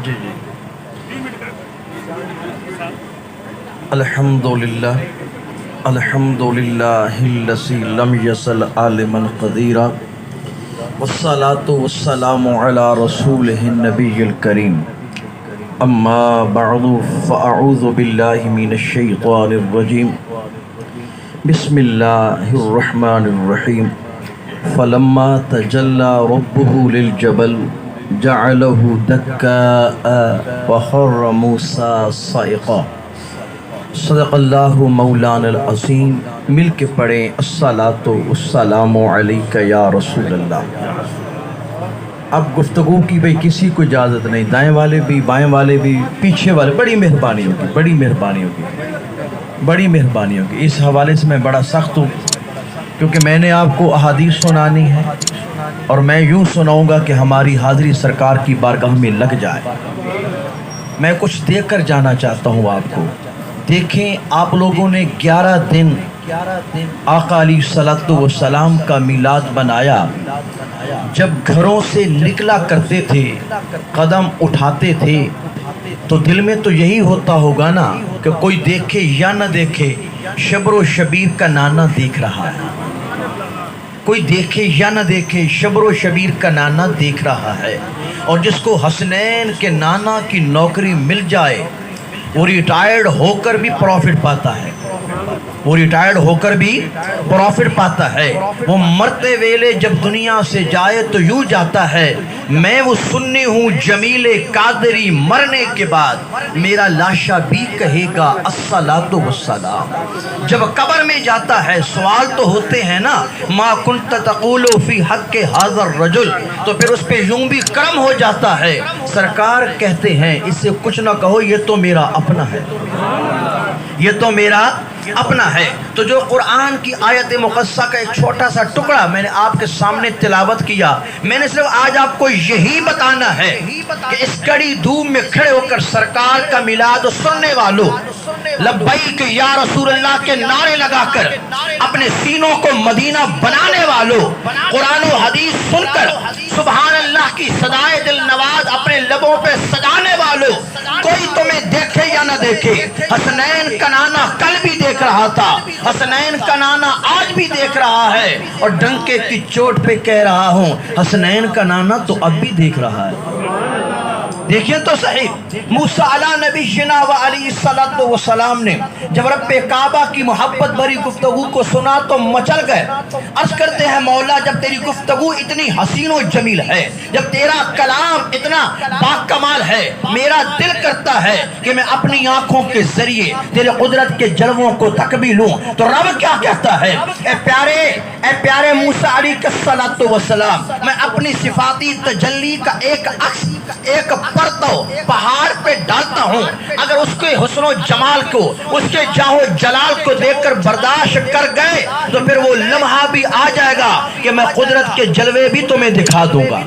جی جی الحمدللہ الذی لم یزل عالما قدیرا والصلاة والسلام علی رسولہ النبی الکریم اما بعد فاعوذ باللہ من الشیطان الرجیم بسم اللہ الرحمن الرحیم فلما تجلی ربہ للجبل جعلہ دکاء وخر موسیٰ صائقا۔ صدق اللہ مولانا العظیم۔ مل کے پڑھیں الصلاۃ والسلام علیک یا رسول اللہ۔ اب گفتگو کی بھئی کسی کو اجازت نہیں، دائیں والے بھی، بائیں والے بھی، پیچھے والے، بڑی مہربانی ہوگی، بڑی مہربانی ہوگی، بڑی مہربانی ہوگی۔ اس حوالے سے میں بڑا سخت ہوں کیونکہ میں نے آپ کو احادیث سنانی ہے اور میں یوں سناؤں گا کہ ہماری حاضری سرکار کی بارگاہ میں لگ جائے۔ میں کچھ دیکھ کر جانا چاہتا ہوں آپ کو۔ دیکھیں، آپ لوگوں نے 11 دن آقا علیہ الصلوۃ والسلام کا میلاد بنایا۔ جب گھروں سے نکلا کرتے تھے، قدم اٹھاتے تھے، تو دل میں تو یہی ہوتا ہوگا نا کہ کوئی دیکھے یا نہ دیکھے، شبر و شبیر کا نانا دیکھ رہا ہے۔ کوئی دیکھے یا نہ دیکھے، شبر و شبیر کا نانا دیکھ رہا ہے۔ اور جس کو حسنین کے نانا کی نوکری مل جائے، وہ ریٹائرڈ ہو کر بھی پروفٹ پاتا ہے، وہ ریٹائرڈ ہو کر بھی پروفٹ پاتا ہے۔ وہ مرتے ویلے جب دنیا سے جائے تو یوں جاتا ہے، میں وہ سنی ہوں جمیل قادری، مرنے کے بعد میرا لاشا بھی کہے گا الصلاۃ والسلام۔ جب قبر میں جاتا ہے سوال تو ہوتے ہیں نا، ما کنت تقول فی حق ھذا الرجل، تو پھر اس پہ یوں بھی کرم ہو جاتا ہے۔ سرکار کہتے ہیں اس سے کچھ نہ کہو، یہ تو میرا اپنا ہے، یہ تو میرا اپنا ہے۔ تو جو قرآن کی آیت مقدسہ کا ایک چھوٹا سا ٹکڑا میں نے آپ کے سامنے تلاوت کیا، میں نے صرف آج آپ کو یہی بتانا ہے کہ اس کڑی دھوپ میں کھڑے ہو کر سرکار کا میلاد سننے والوں، لبیک یا رسول اللہ کے نعرے لگا کر اپنے سینوں کو مدینہ بنانے والوں، قرآن و حدیث سن کر سبحان اللہ کی صدائے دل نواز اپنے لبوں پہ سجانے والوں، کوئی تمہیں دیکھے یا نہ دیکھے، حسنین کا نانا کل بھی دیکھ رہا تھا، حسنین کا نانا آج بھی دیکھ رہا ہے، اور ڈنکے کی چوٹ پہ کہہ رہا ہوں حسنین کا نانا تو اب بھی دیکھ رہا ہے۔ دیکھیں تو صحیح، موسیٰ علیہ نبینا و علیہ الصلوۃ والسلام نے جب رب کعبہ کی محبت بھری گفتگو کو سنا تو مچل گئے۔ عرض کرتے ہیں مولا، جب تیری گفتگو اتنی حسین و جمیل ہے، جب تیرا کلام اتنا باکمال ہے، میرا دل کرتا ہے کہ میں اپنی آنکھوں کے ذریعے تیرے قدرت کے جلووں کو تک بھی لوں۔ تو رب کیا کہتا ہے، اے پیارے موسیٰ علیہ الصلوۃ والسلام، میں اپنی صفاتی تجلی کا ایک عکس، ایک پرتو پہاڑ پہ ڈالتا ہوں، اگر اس کے حسن و جمال کو، اس کے جاہ و جلال کو دیکھ کر برداشت کر گئے تو پھر وہ لمحہ بھی آ جائے گا کہ میں قدرت کے جلوے بھی تمہیں دکھا دوں گا۔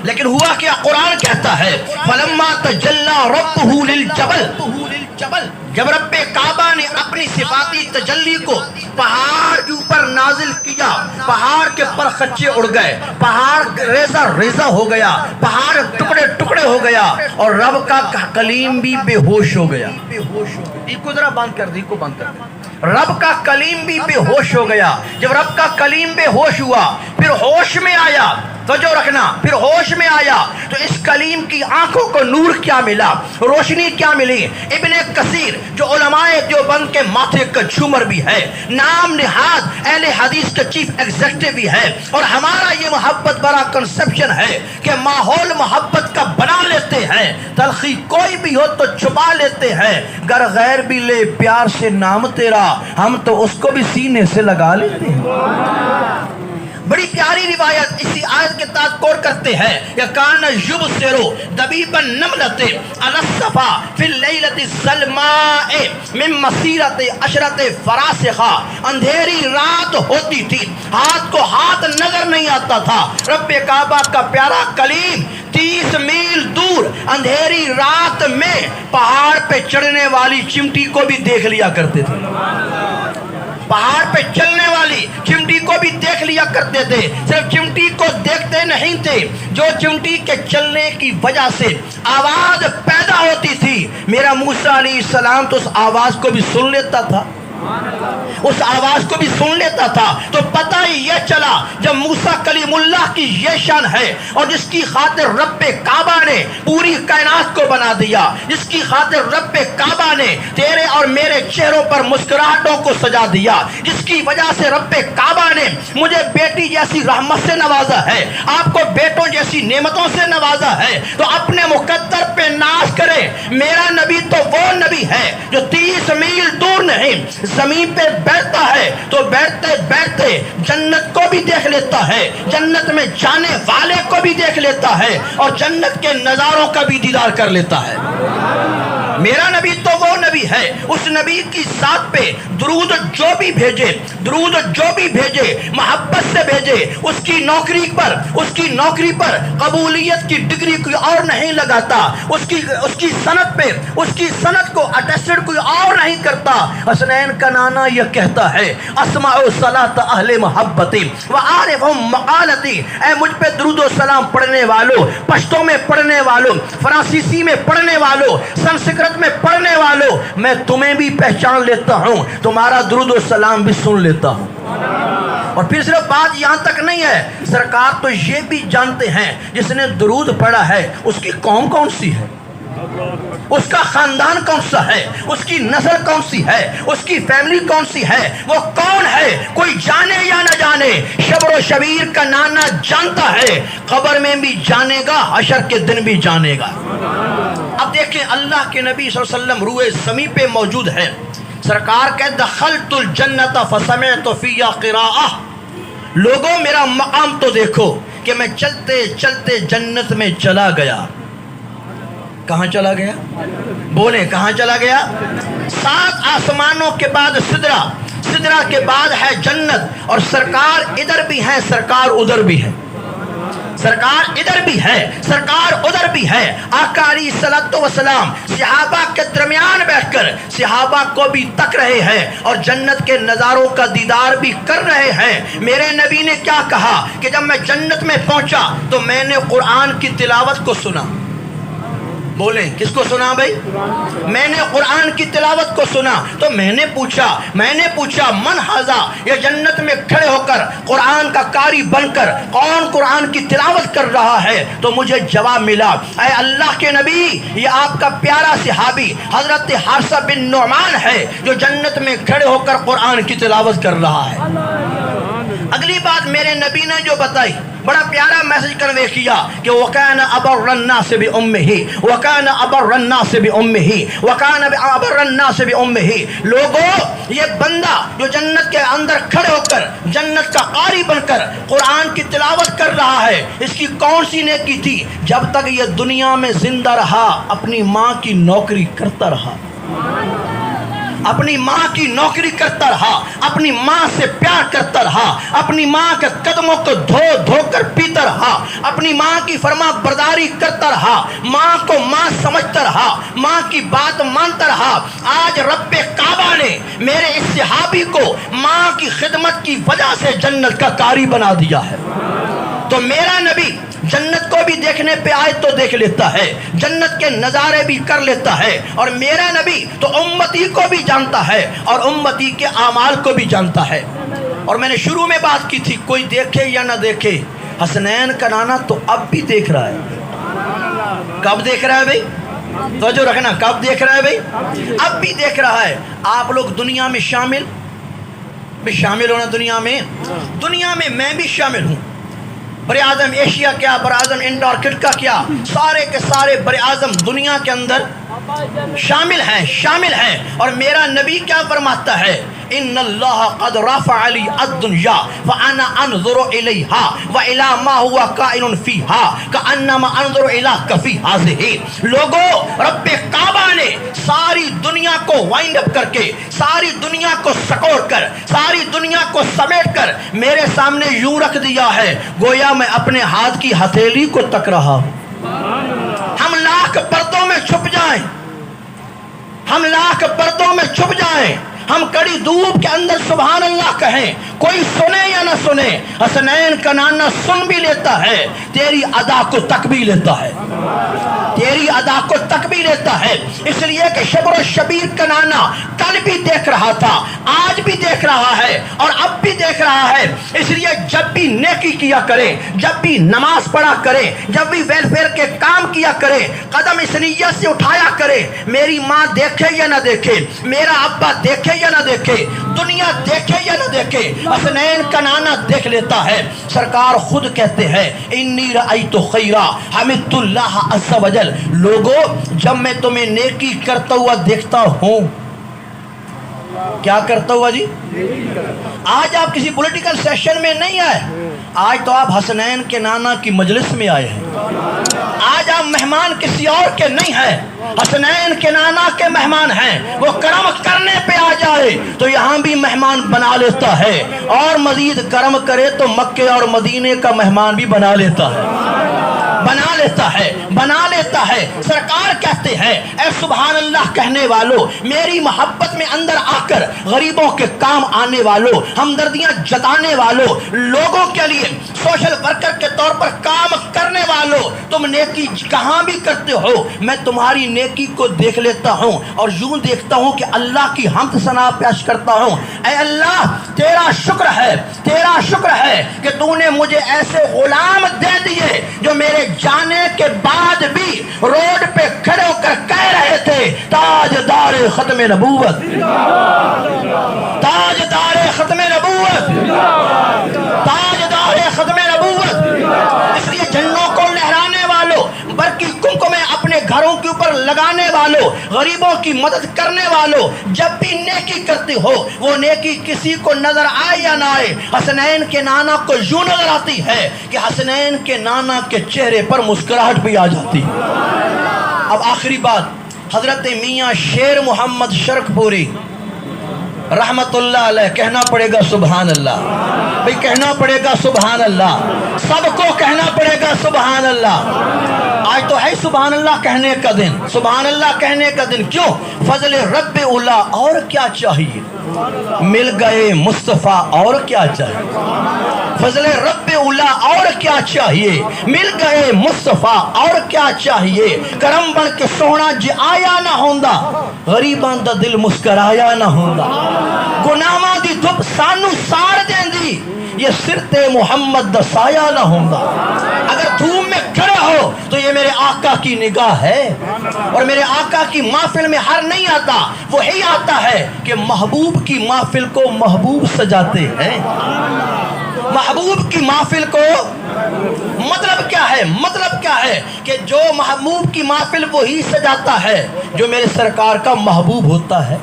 لیکن ہوا کیا، قرآن کہتا ہے فلما تجلی ربہ للجبل، جب رب کعبہ نے اپنی صفاتی تجلی کو پہاڑ کے اوپر نازل کیا، پہاڑ کے پر خچے اڑ گئے، پہاڑ ریزہ ریزہ ہو گیا، پہاڑ ٹکڑے ٹکڑے ہو گیا، اور رب کا کلیم بھی بے ہوش ہو گیا۔ یہ کو ذرا بند کر دی، کو بند کر دی۔ رب کا کلیم بھی بے ہوش ہو گیا۔ جب رب کا کلیم بے ہوش ہوا، پھر ہوش میں آیا، توجہ رکھنا، پھر ہوش میں آیا تو اس کلیم کی آنکھوں کو نور کیا ملا، روشنی کیا ملی۔ ابن کثیر جو علماء دیوبند کے ماتھے کا جھومر بھی ہے، نام نہاد اہل حدیث کا چیف ایگزیکٹو بھی ہے، اور ہمارا یہ محبت بڑا کنسپشن ہے کہ ماحول محبت کا بنا لیتے ہیں، تلخی کوئی بھی ہو تو چھپا لیتے ہیں، گر غیر بھی لے پیار سے نام تیرا، ہم تو اس کو بھی سینے سے لگا لیتے ہیں۔ بڑی پیاری روایت اسی آیت کے تحت غور کرتے ہیں کہ کان یبصر دبیب النملۃ علی الصفا فی اللیلۃ الظلماء من مسیرۃ عشرۃ فراسخہ، اندھیری رات ہوتی تھی، ہاتھ کو ہاتھ نظر نہیں آتا تھا، رب کعبہ کا پیارا کلیم 30 میل دور اندھیری رات میں پہاڑ پہ چڑھنے والی چمٹی کو بھی دیکھ لیا کرتے تھے۔ پہاڑ پہ چلنے والی چمٹی کو بھی دیکھ لیا کرتے تھے. صرف چمٹی کو دیکھتے نہیں تھے, جو چمٹی کے چلنے کی وجہ سے آواز پیدا ہوتی تھی, میرا موسیٰ علیہ السلام تو اس آواز کو بھی سن لیتا تھا, اس آواز کو بھی سن لیتا تھا. تو پتہ ہی یہ چلا جب موسیٰ کلیم اللہ کی یہ شان ہے, اور جس کی خاطر رب کعبہ نے پوری کائنات کو بنا دیا, جس کی خاطر رب کعبہ نے تیرے اور میرے چہروں پر مسکراہٹوں کو سجا دیا, جس کی وجہ سے رب کعبہ نے مجھے بیٹی جیسی رحمت سے نوازا ہے, آپ کو بیٹوں جیسی نعمتوں سے نوازا ہے, تو اپنے مقدر پہ ناز کرے. میرا نبی تو وہ نبی ہے جو 30 میل دور نہیں, زمین پہ بیٹھتا ہے تو بیٹھتے بیٹھتے جنت کو بھی دیکھ لیتا ہے, جنت میں جانے والے کو بھی دیکھ لیتا ہے, اور جنت کے نظاروں کا بھی دیدار کر لیتا ہے. میرا نبی تو وہ نبی ہے, اس نبی کی ذات پہ درود جو بھی بھیجے, درود جو بھی بھیجے محبت سے بھیجے. اس کی نوکری پر قبولیت کی ڈگری کوئی اور نہیں لگاتا, اس کی سند پہ اس کی سند کو اٹیسٹڈ کوئی اور نہیں کرتا. حسنین کا نانا یہ کہتا ہے, اسمع صلاۃ اہل محبتی وعارفہم مقالتی, اے مجھ پہ درود و سلام پڑھنے والوں, پشتو میں پڑھنے والوں, فرانسیسی میں پڑھنے والوں, سنسکرت میں پڑھنے والوں, میں تمہیں بھی پہچان لیتا ہوں, تمہارا درود و سلام بھی سن لیتا ہوں. اور پھر صرف بات یہاں تک نہیں ہے, سرکار تو یہ بھی جانتے ہیں جس نے درود پڑھا ہے اس کی قوم کون سی ہے, اس کا خاندان کون سا ہے, اس کی نسل کون سی ہے, اس کی فیملی کون سی ہے, وہ کون ہے, کوئی جانے یا نہ جانے. شبر و شبیر کا نانا جانتا ہے, قبر میں بھی جانے گا, حشر کے دن بھی جانے گا. اب دیکھیں اللہ کے نبی صلی اللہ علیہ وسلم روئے زمین پہ موجود ہیں, سرکار کہ دخلت الجنت فسمعت فیہا قراءہ, لوگوں میرا مقام تو دیکھو کہ میں چلتے چلتے جنت میں چلا گیا. کہاں چلا گیا, بولے کہاں چلا گیا؟ 7 آسمانوں کے بعد سدرہ کے بعد ہے جنت, اور سرکار ادھر بھی ہے, سرکار ادھر بھی ہے, سرکار ادھر بھی ہے, سرکار ادھر بھی ہے. آقا علیہ الصلوۃ والسلام صحابہ کے درمیان بیٹھ کر صحابہ کو بھی تک رہے ہیں, اور جنت کے نظاروں کا دیدار بھی کر رہے ہیں. میرے نبی نے کیا کہا کہ جب میں جنت میں پہنچا تو میں نے قرآن کی تلاوت کو سنا. بولیں کس کو سنا بھائی؟ میں نے قرآن کی تلاوت کو سنا. تو میں نے پوچھا من ھذا, یہ جنت میں کھڑے ہو کر قرآن کا قاری بن کر کون قرآن کی تلاوت کر رہا ہے؟ تو مجھے جواب ملا, اے اللہ کے نبی, یہ آپ کا پیارا صحابی حضرت حارثہ بن نعمان ہے جو جنت میں کھڑے ہو کر قرآن کی تلاوت کر رہا ہے. اگلی بات میرے نبی نے جو بتائی, بڑا پیارا میسج کنوے کیا کہ وَكَانَ أَبَرَّ النَّاسِ بِأُمِّهِ وَكَانَ أَبَرَّ النَّاسِ بِأُمِّهِ وَكَانَ أَبَرَّ النَّاسِ بِأُمِّهِ. لوگوں یہ بندہ جو جنت کے اندر کھڑے ہو کر جنت کا قاری بن کر قرآن کی تلاوت کر رہا ہے, اس کی کون سی نیکی تھی؟ جب تک یہ دنیا میں زندہ رہا اپنی ماں کی نوکری کرتا رہا, اپنی ماں کی نوکری کرتا رہا, اپنی ماں سے پیار کرتا رہا, اپنی ماں کے قدموں کو دھو دھو کر پیتا رہا, اپنی ماں کی فرما برداری کرتا رہا, ماں کو ماں سمجھتا رہا, ماں کی بات مانتا رہا. آج رب کعبہ نے میرے اس صحابی کو ماں کی خدمت کی وجہ سے جنت کا قاری بنا دیا ہے. تو میرا نبی جنت کو بھی دیکھنے پہ آئے تو دیکھ لیتا ہے, جنت کے نظارے بھی کر لیتا ہے, اور میرا نبی تو امتی کو بھی جانتا ہے اور امتی کے اعمال کو بھی جانتا ہے. اور میں نے شروع میں بات کی تھی, کوئی دیکھے یا نہ دیکھے, حسنین کا نانا تو اب بھی دیکھ رہا ہے. کب دیکھ رہا ہے بھائی؟ توجہ رکھنا, کب دیکھ رہا ہے بھائی؟ اب بھی دیکھ رہا ہے. آپ لوگ دنیا میں شامل ہونا, دنیا میں میں بھی شامل ہوں. بر اعظم ایشیا کیا, بر اعظم انٹارکٹیکا کیا, سارے کے سارے بر اعظم دنیا کے اندر شامل ہیں. اور میرا نبی کیا فرماتا ہے, ان اللہ قد رفع علی الدنیا وانا انظر الیہا والی ما هو کائن فیہا کانما انظر الیک فی ہذہ. لوگوں رب کعبہ نے ساری دنیا کو وائنڈ اپ کر کے, ساری دنیا کو سکوڑ کر, ساری دنیا کو سمیٹ کر میرے سامنے یوں رکھ دیا ہے گویا میں اپنے ہاتھ کی ہتھیلی کو تک رہا ہوں. ہم لاکھ پردوں میں چھپ جائیں, ہم کڑی دھوپ کے اندر سبحان اللہ کہیں، کوئی سنے یا نہ سنے، حسنین کا نانا سن بھی لیتا ہے، تیری ادا کو تک بھی لیتا ہے، تیری ادا کو تک بھی لیتا ہے۔ اس لیے کہ شبر و شبیر کا نانا کل بھی دیکھ رہا تھا، آج بھی دیکھ رہا ہے اور اب بھی دیکھ رہا ہے۔ اس لیے جب بھی نیکی کیا کرے، جب بھی نماز پڑھا کرے، جب بھی ویلفیئر کے کام کیا کرے، قدم اس نیت سے اٹھایا کرے، میری ماں دیکھے یا نہ دیکھے، میرا ابا دیکھے یا نہ دیکھے، دنیا دیکھے یا نہ دیکھے، حسنین کا نانا دیکھ لیتا ہے۔ سرکار خود کہتے ہیں انی رأیت خیرا حمدت اللہ عز وجل، لوگو جب میں تمہیں نیکی کرتا ہوا دیکھتا ہوں، کیا کرتا ہوا جی؟ آج آپ کسی پولیٹیکل سیشن میں نہیں آئے، آج تو آپ حسنین کے نانا کی مجلس میں آئے ہیں، آج آپ مہمان کسی اور کے نہیں ہیں، حسنین کے نانا کے مہمان ہیں۔ وہ کرم کرنے پہ آ جائے تو یہاں بھی مہمان بنا لیتا ہے، اور مزید کرم کرے تو مکے اور مدینے کا مہمان بھی بنا لیتا ہے، بنا لیتا ہے، بنا لیتا ہے۔ سرکار کہتے ہیں اے سبحان اللہ کہنے والوں، میری محبت میں اندر آ کر غریبوں کے کام آنے والوں، ہمدردیاں جتانے والوں، لوگوں کے لیے سوشل ورکر کے طور پر کام کرنے والوں، تم نیکی کہاں بھی کرتے ہو، میں تمہاری نیکی کو دیکھ لیتا ہوں اور یوں دیکھتا ہوں کہ اللہ کی حمد ثنا پیش کرتا ہوں۔ اے اللہ تیرا شکر ہے، تیرا شکر ہے کہ تو نے مجھے ایسے غلام دے دیے جو میرے جانے کے بعد بھی روڈ پہ کھڑے ہو کر کہہ رہے تھے تاجدار ختم نبوت، تاجدار ختم نبوت، تاجدار ختم نبوت۔ اس لیے جھنڈوں کو لہرانے والوں، برقی کمکمیں اپنے گھروں کے اوپر لگانے والوں، غریبوں کی مدد کرنے والوں، جب بھی نیکی کرتے ہو وہ نیکی کسی کو نظر آئے یا نہ آئے، حسنین کے نانا کو یوں نظر آتی ہے کہ حسنین کے نانا کے چہرے پر مسکراہٹ بھی آ جاتی۔ اب آخری بات، حضرت میاں شیر محمد شرک پوری رحمت اللہ علیہ، کہنا پڑے گا سبحان اللہ، بھئی کہنا پڑے گا سبحان اللہ، سب کو کہنا پڑے گا سبحان اللہ۔ آج تو ہے سبحان اللہ کہنے کا دن، سبحان اللہ کہنے کا دن، کیوں؟ فضل رب اولا، اور کیا چاہیے، مل گئے مصطفیٰ، اور کیا چاہیے، فضل رب اولا، اور کیا چاہیے، مل گئے مصطفیٰ، اور کیا چاہیے، کرم بن کے سونا جی آیا نہ ہوندا، غریباں دا دل مسکرایا نہ ہوندا، گناہاں دی دھپ سانو سار دیندی، یہ سرت محمد دا سایہ نہ ہوندا۔ اگر دھوم میں کھڑے ہو تو یہ میرے آقا کی نگاہ ہے، اور میرے آقا کی محفل میں ہر نہیں آتا، وہی آتا ہے کہ محبوب کی محفل کو محبوب سجاتے ہیں، محبوب کی محفل کو مطلب کیا ہے؟ مطلب کیا ہے کہ جو محبوب کی محفل وہی سجاتا ہے جو میرے سرکار کا محبوب ہوتا ہے،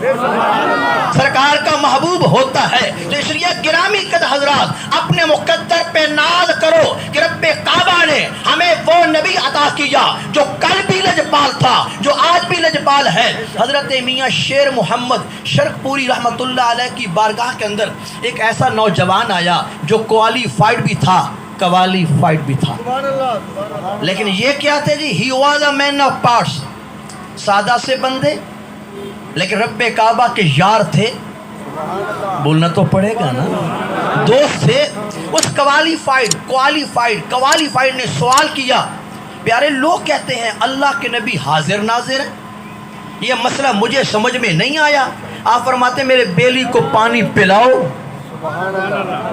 سرکار کا محبوب ہوتا ہے۔ تو اس لیے گرامی قدر حضرات اپنے مقدر پہ ناز کرو کہ رب کعبہ نے ہمیں وہ نبی عطا کیا جو کل بھی لجپال تھا، جو آج بھی لجپال ہے۔ حضرت میاں شیر محمد شرک پوری رحمت اللہ علیہ کی بارگاہ کے اندر ایک ایسا نوجوان آیا جو کوالیفائڈ بھی تھا، کوالیفائڈ بھی تھا، لیکن یہ کیا تھے جی؟ He was a man of parts, سادہ سے بندے لیکن رب کعبہ کے یار تھے، بولنا تو پڑے گا نا، دوست تھے۔ اس کوالیفائڈ نے سوال کیا، پیارے لوگ کہتے ہیں اللہ کے نبی حاضر ناظر ہیں، یہ مسئلہ مجھے سمجھ میں نہیں آیا۔ آپ فرماتے ہیں میرے بیلی کو پانی پلاؤ،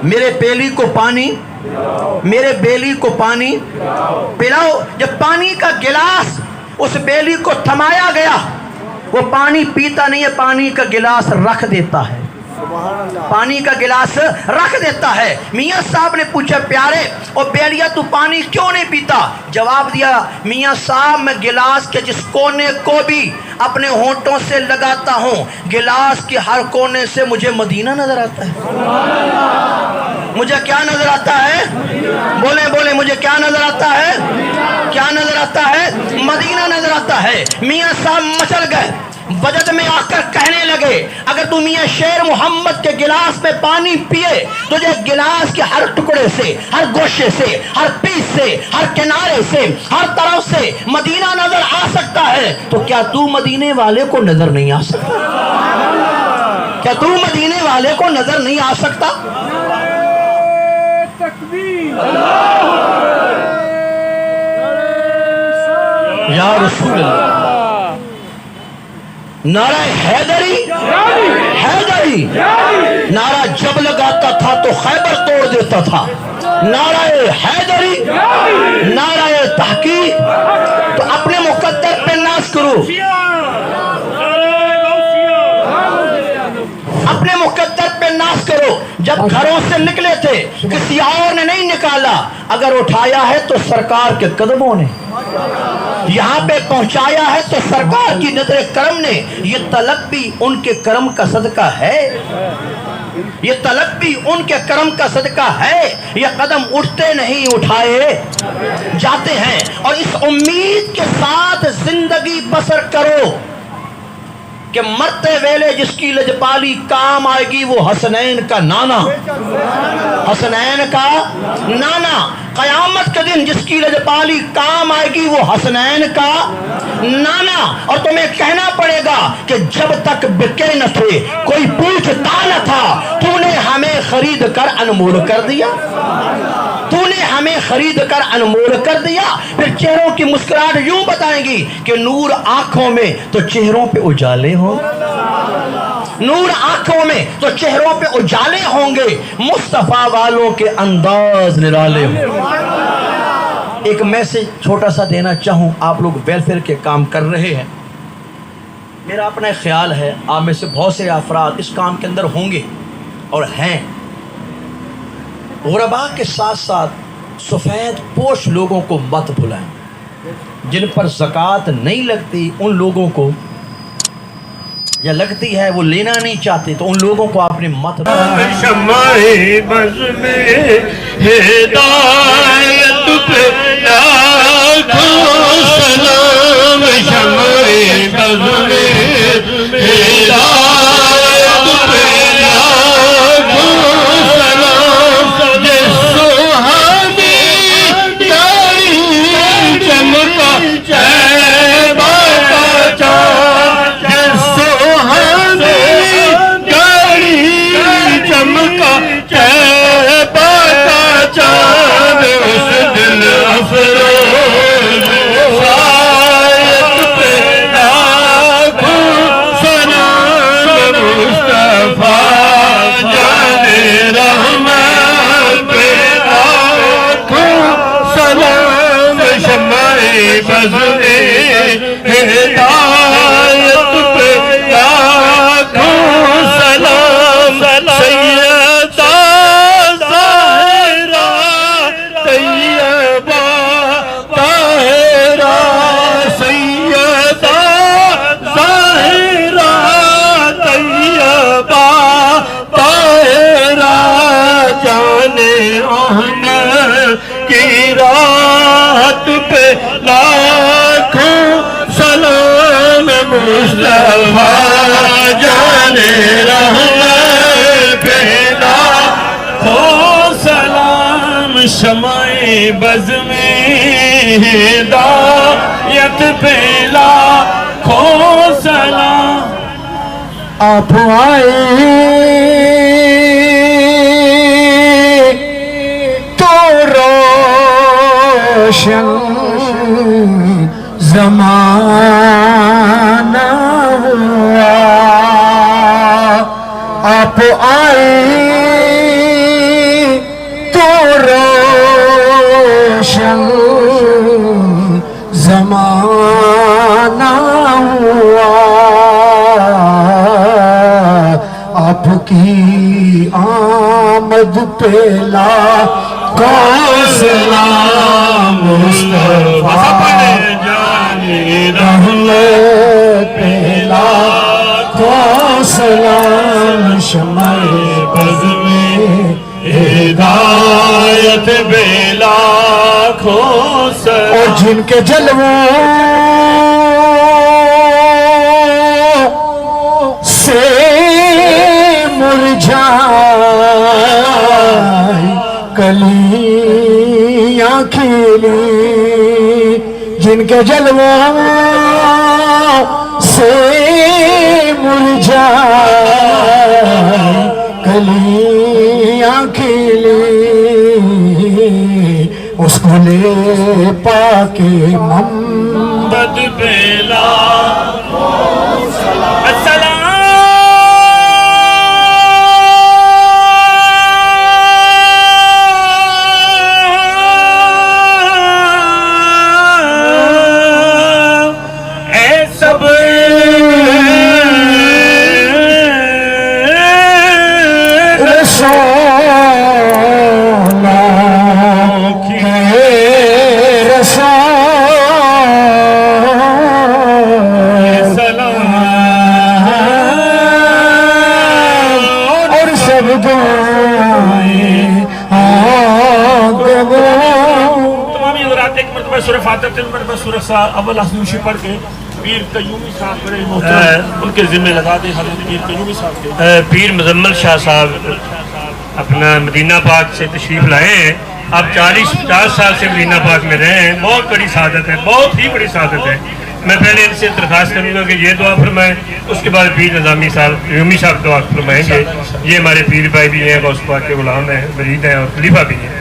میرے بیلی کو پانی، میرے بیلی کو پانی پلاؤ۔ جب پانی کا گلاس اس بیلی کو تھمایا گیا، وہ پانی پیتا نہیں ہے، پانی کا گلاس رکھ دیتا ہے، پانی کا گلاس رکھ دیتا ہے۔ میاں صاحب نے پوچھا پیارے او بیلیا تو پانی کیوں نہیں پیتا؟ جواب دیا میاں صاحب میں گلاس کے جس کونے کو بھی اپنے ہونٹوں سے لگاتا ہوں، گلاس کے ہر کونے سے مجھے مدینہ نظر آتا ہے۔ مجھے کیا نظر آتا ہے؟ بولیں بولیں، مجھے کیا نظر آتا ہے؟ کیا نظر آتا ہے؟ مدینہ نظر آتا ہے۔ میاں صاحب مچل گئے، وجد میں آ کر کہنے لگے اگر تو میاں شیر محمد کے گلاس میں پانی پیے تجھے گلاس کے ہر ٹکڑے سے، ہر گوشے سے، ہر پیس سے، ہر کنارے سے، ہر طرف سے مدینہ نظر آ سکتا ہے، تو کیا تو مدینے والے کو نظر نہیں آ سکتا؟ کیا تو مدینے والے کو نظر نہیں آ سکتا؟ یا رسول اللہ، نعرہ حیدری، حیدری نعرہ جب لگاتا تھا تو خیبر توڑ دیتا تھا، نعرہ حیدری، نعرہ تحقیق۔ تو اپنے مقدر پہ ناز کرو، اپنے مقدر پہ ناز کرو۔ جب گھروں سے نکلے تھے کسی اور نے نہیں نکالا، اگر اٹھایا ہے تو سرکار کے قدموں نے، یہاں پہ پہنچایا ہے تو سرکار کی نظر کرم نے۔ یہ طلب بھی ان کے کرم کا صدقہ ہے، یہ طلب بھی ان کے کرم کا صدقہ ہے۔ یہ قدم اٹھتے نہیں، اٹھائے جاتے ہیں۔ اور اس امید کے ساتھ زندگی بسر کرو کہ مرتے ویلے جس کی لجپالی کام آئے گی وہ حسنین کا نانا، حسنین کا نانا۔ قیامت کے دن جس کی لجپالی کام آئے گی وہ حسنین کا نانا۔ اور تمہیں کہنا پڑے گا کہ جب تک بکے نہ تھے، کوئی پوچھتا نہ تھا، تو نے ہمیں خرید کر انمول کر دیا، تو نے ہمیں خرید کر انمول کر دیا۔ پھر چہروں کی مسکراہٹ یوں بتائیں گی کہ نور آنکھوں میں تو چہروں پہ اجالے ہوں، نور آنکھوں میں تو چہروں پہ اجالے ہوں گے، مصطفیٰ والوں کے انداز نرالے ہوں۔ ایک میسج چھوٹا سا دینا چاہوں، آپ لوگ ویلفیئر کے کام کر رہے ہیں، میرا اپنا خیال ہے آپ میں سے بہت سے افراد اس کام کے اندر ہوں گے اور ہیں۔ غرباء کے ساتھ ساتھ سفید پوش لوگوں کو مت بھلائیں، جن پر زکوٰۃ نہیں لگتی ان لوگوں کو، یا لگتی ہے وہ لینا نہیں چاہتے، تو ان لوگوں کو آپ نے مت بھلائیں۔ شمع بز میں ہدایت پہ لاکھوں سلام، شمع بز میں ہدایت پہ لاکھوں سلام، جس سہانی دائی چمکا چہبہ کا چاند، جس سہانی دائی چمکا چہبہ کا چاند، اس دن افروز سایت پہ لاکھوں سلام، مصطفیٰ جان رحمت پہ لاکھوں سلام، شمع بز میں ہدایت پہ لاکھوں سلام، سیدہ ظاہرہ طیبہ طاہرہ، سیدہ ظاہرہ طیبہ طاہرہ، جان احمد کی راحت پہ لاکھوں سلام، مصطفیٰ جان رحمت پہ لاکھوں سلام، شمع بز میں ہدایت پہ لاکھوں سلام۔ آپ آئے تو روشن زمانہ ہوا، آپ آئے تو روشن زمانہ ہوا، آپ کی آمد پہ لاکھوں سلام، مصطفیٰ جان رحمت پہ لاکھوں سلام، شمع بز میں ہدایت پہ لاکھوں سلام، اور جن کے جلووں سے مرجھائی کلیاں کھلی، جن کے جلووں سے مرجھائی اس کو لے پاکے محمد بلا السلام اے سب سورہ فاتحہ تین مرتبہ سورہ اول حسنوشی پڑھ کے پیر قیومی صاحب بڑے محترم ان کے ذمہ لگا دیں. حضرت پیر قیومی صاحب کے پیر مزمل شاہ صاحب اپنا مدینہ پاک سے تشریف لائے ہیں. اب 40-50 سال سے مدینہ پاک میں رہے ہیں. بہت بڑی سعادت ہے, بہت ہی بڑی سعادت ہے. میں پہلے ان سے درخواست کروں گا کہ یہ دعا فرمائیں, اس کے بعد پیر نظامی صاحب قیومی صاحب دعا فرمائیں گے. یہ ہمارے پیر بھائی بھی ہیں, غوث پاک کے غلام ہیں, مرید ہیں اور خلیفہ بھی ہیں.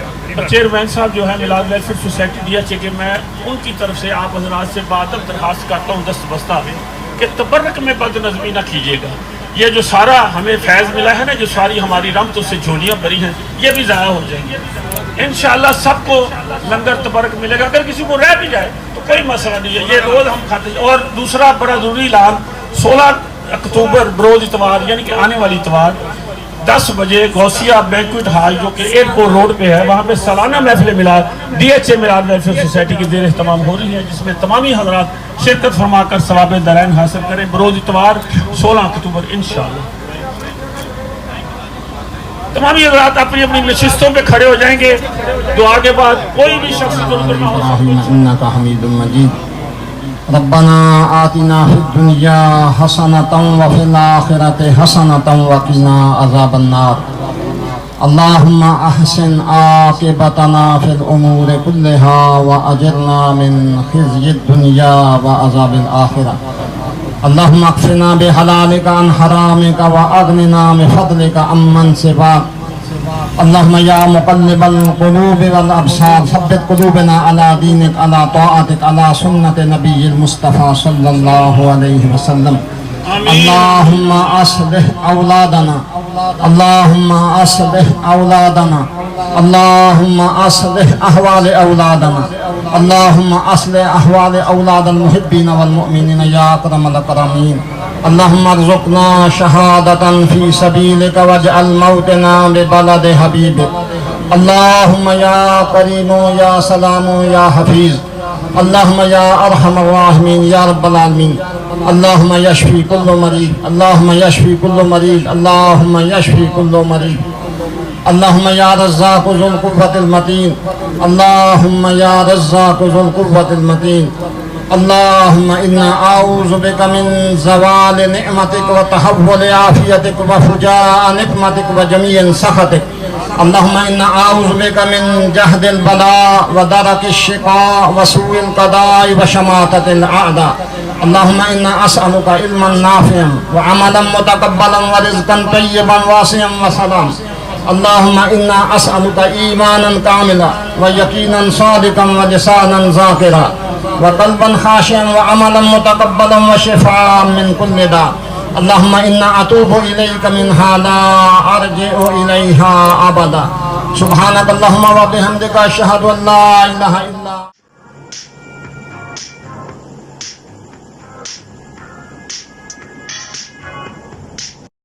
چیئرمین صاحب جو ہے میلاد ویلفیئر سوسائٹی دیا چاہیے کہ میں ان کی طرف سے آپ حضرات سے بادب درخواست کرتا ہوں دست بستہ میں کہ تبرک میں بد نظمی نہ کیجیے گا. یہ جو سارا ہمیں فیض ملا ہے نا, جو ساری ہماری رحمتوں سے جھولیاں بھری ہیں, یہ بھی ضائع ہو جائیں گے. انشاءاللہ سب کو لنگر تبرک ملے گا. اگر کسی کو رہ بھی جائے تو کوئی مسئلہ نہیں ہے, یہ روز ہم کھاتے ہیں. اور دوسرا بڑا ضروری اعلان, 16 اکتوبر بروز اتوار یعنی کہ آنے والی اتوار 10 بجے غوثیہ بینکویٹ ہال جو کہ ایئرپورٹ روڈ پہ ہے, وہاں پہ سالانہ محفل میلاد DHA میلاد ویلفیئر سوسائٹی کی زیر اہتمام ہو رہی ہے, جس میں تمامی حضرات شرکت فرما کر ثواب دارین حاصل کریں. بروز اتوار 16 اکتوبر انشاءاللہ. تمامی حضرات اپنی اپنی نشستوں پہ کھڑے ہو جائیں گے. دعا کے بعد کوئی بھی شخص ضرور نہ ہو. انک حمید مجید. ربنا آتنا فی الدنیا حسنۃ وفی الآخرۃ حسنۃ وقنا عذاب النار. اللہم احسن عاقبتنا فی الامور کلها واجرنا من خزی الدنیا وعذاب الآخرہ. اللہم اکفنا بحلالک عن حرامک واغننا بفضلک عمن سواک. اللهم يا مقلب القلوب والابصار ثبت قلوبنا على دينك على طاعتك على سنة نبي المصطفى صلى الله عليه وسلم. اللهم اصلح اولادنا, اللهم اصلح اولادنا, اللهم اصلح احوال اولادنا, اللهم اصلح احوال اولاد المحبين والمؤمنين يا اكرم الاكرمين. اللهم ارزقنا شهادة في سبيلك واجعل موتنا ببلد حبيبك. اللهم يا كريم يا سلام يا حفيظ, اللهم يا ارحم الراحمين يا رب العالمين. اللهم يشفي كل مريض, اللهم يشفي كل مريض, اللهم يشفي كل مريض. اللهم يا رزاق ذو القوة المتين, اللهم يا رزاق ذو القوة المتين. اللهم إنا أعوذ بك من زوال نعمتك وتحول عافيتك وفجاء نقمتك وجميع سخطك. اللهم إنا أعوذ بك من جهد البلاء ودرك الشقاء وسوء القضاء وشماتة الأعداء. اللهم إنا أسألك علما نافعا وعملا متقبلا ورزقا طيبا واسعا وسلام. اللهم إنا أسألك إيمانا كاملا ويقينا صادقا ولسانا ذاكرا وقلبا خاشعا وعملا متقبلا وشفاء من كل داء. اللهم إنا أتوب إليك منها لا أرجع إليها أبدا. سبحانك اللهم وبحمدك أشهد أن لا إله إلا